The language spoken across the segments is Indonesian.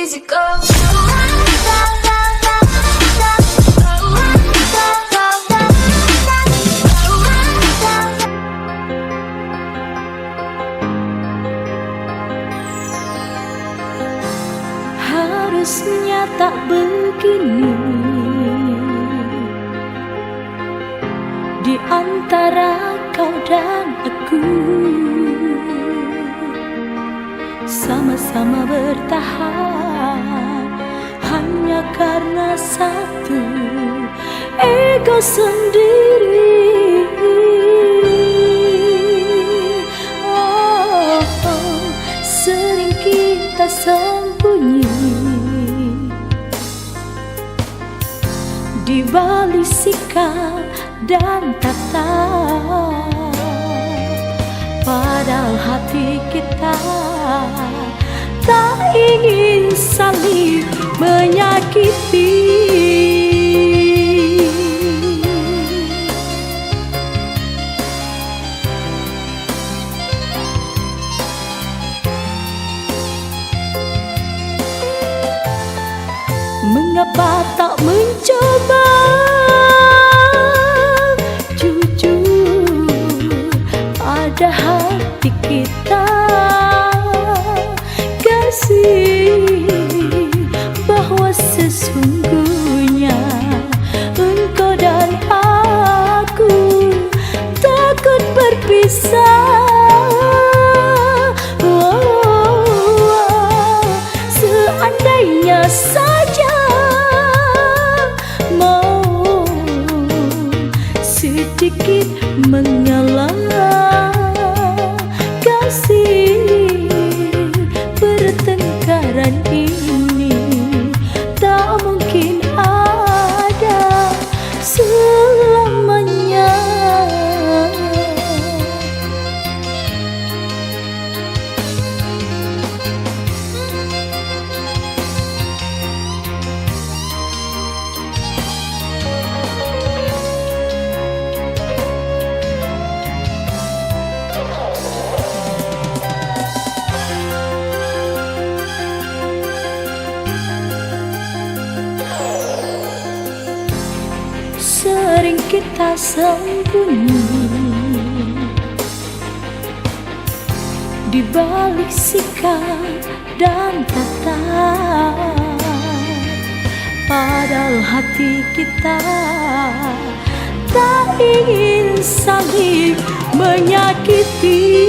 easy go. Harusnya tak begini di antara kau dan aku, sama-sama bertahan hanya karena satu ego sendiri. Sering kita sembunyi di balik sikap dan tata, padahal hati kita tak ingin saling menyakiti. Mengapa tak mencoba jujur pada hati kita, kasih bahwa sesungguhnya engkau dan aku takut berpisah. Seandainya saja mau sedikit mengalah, kasih pertengkaran ini tak mungkin ada selamanya. Sering kita sembunyi di balik sikap dan tata, padahal hati kita tak ingin saling menyakiti.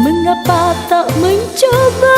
Mengapa tak mencoba